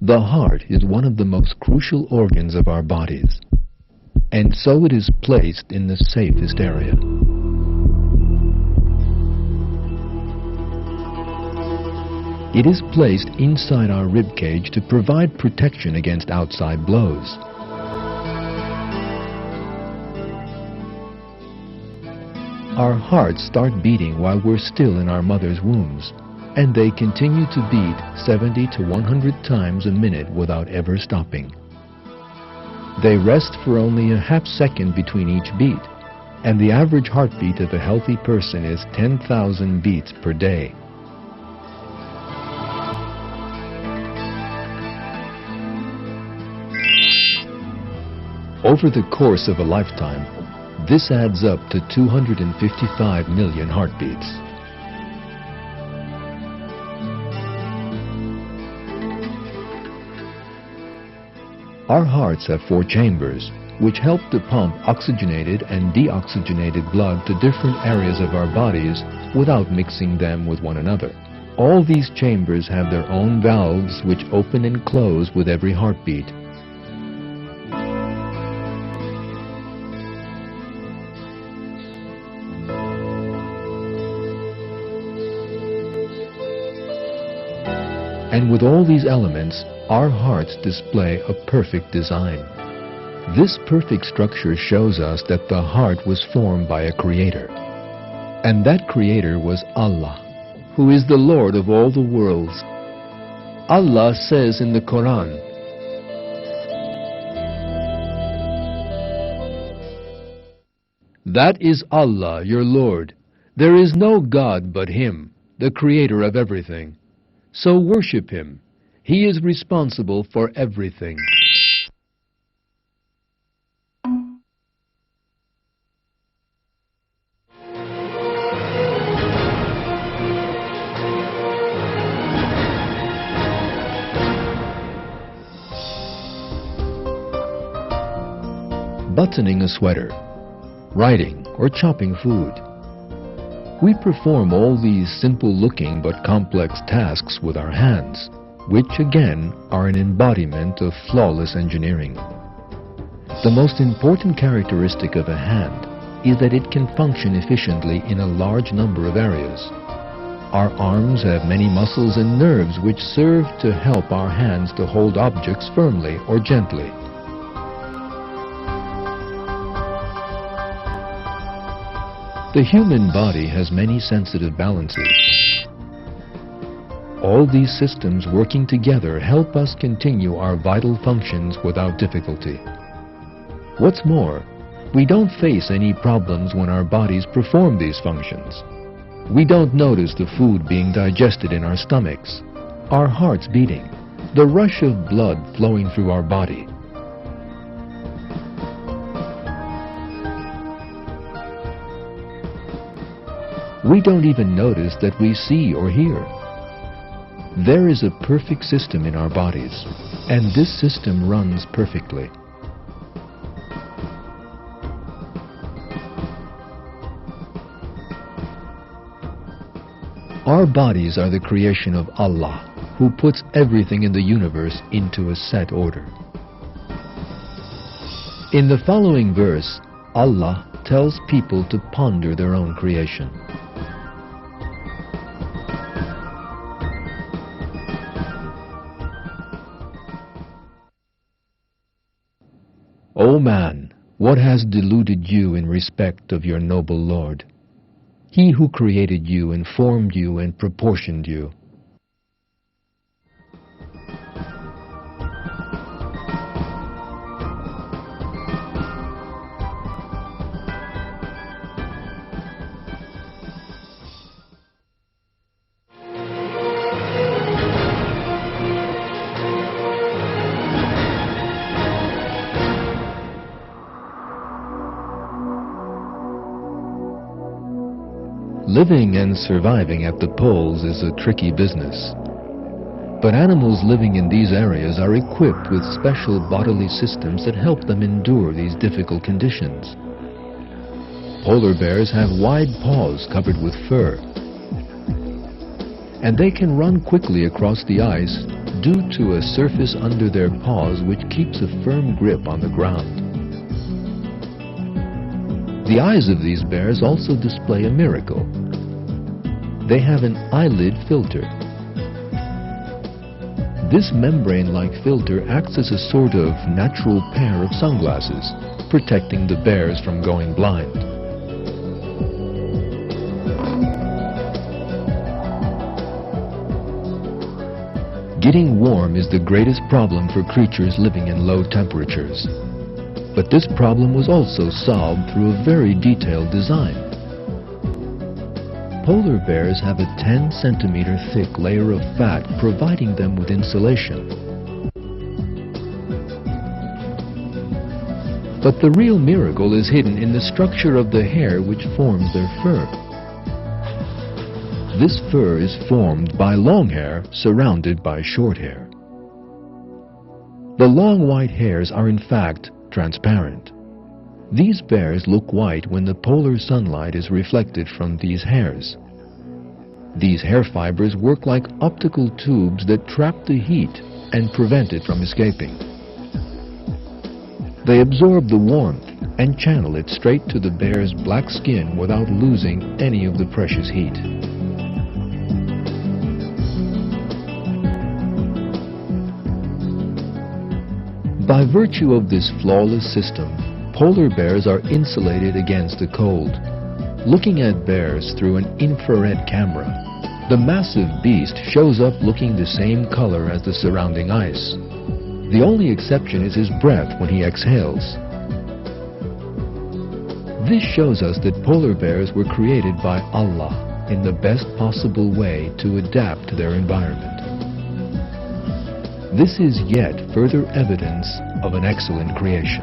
The heart is one of the most crucial organs of our bodies, and so it is placed in the safest area. It is placed inside our rib cage to provide protection against outside blows. Our hearts start beating while we're still in our mother's wombs, and they continue to beat 70 to 100 times a minute without ever stopping. They rest for only a half second between each beat, and the average heartbeat of a healthy person is 10,000 beats per day. Over the course of a lifetime, this adds up to 255 million heartbeats. Our hearts have 4 chambers, which help to pump oxygenated and deoxygenated blood to different areas of our bodies without mixing them with one another. All these chambers have their own valves which open and close with every heartbeat. And with all these elements, our hearts display a perfect design. This perfect structure shows us that the heart was formed by a creator. And that creator was Allah, who is the Lord of all the worlds. Allah says in the Quran, "That is Allah, your Lord. There is no God but Him, the creator of everything. So worship Him. He is responsible for everything." Buttoning a sweater, writing, or chopping food. We perform all these simple-looking but complex tasks with our hands, which again are an embodiment of flawless engineering. The most important characteristic of a hand is that it can function efficiently in a large number of areas. Our arms have many muscles and nerves which serve to help our hands to hold objects firmly or gently. The human body has many sensitive balances. All these systems working together help us continue our vital functions without difficulty. What's more, we don't face any problems when our bodies perform these functions. We don't notice the food being digested in our stomachs, our hearts beating, the rush of blood flowing through our body. We don't even notice that we see or hear. There is a perfect system in our bodies, and this system runs perfectly. Our bodies are the creation of Allah, who puts everything in the universe into a set order. In the following verse, Allah tells people to ponder their own creation. O man, what has deluded you in respect of your noble Lord? He who created you and formed you and proportioned you. Living and surviving at the poles is a tricky business. But animals living in these areas are equipped with special bodily systems that help them endure these difficult conditions. Polar bears have wide paws covered with fur, and they can run quickly across the ice due to a surface under their paws which keeps a firm grip on the ground. The eyes of these bears also display a miracle. They have an eyelid filter. This membrane-like filter acts as a sort of natural pair of sunglasses, protecting the bears from going blind. Getting warm is the greatest problem for creatures living in low temperatures. But this problem was also solved through a very detailed design. Polar bears have a 10-centimeter thick layer of fat providing them with insulation. But the real miracle is hidden in the structure of the hair which forms their fur. This fur is formed by long hair surrounded by short hair. The long white hairs are in fact transparent. These bears look white when the polar sunlight is reflected from these hairs. These hair fibers work like optical tubes that trap the heat and prevent it from escaping. They absorb the warmth and channel it straight to the bear's black skin without losing any of the precious heat. By virtue of this flawless system, polar bears are insulated against the cold. Looking at bears through an infrared camera, the massive beast shows up looking the same color as the surrounding ice. The only exception is his breath when he exhales. This shows us that polar bears were created by Allah in the best possible way to adapt to their environment. This is yet further evidence of an excellent creation.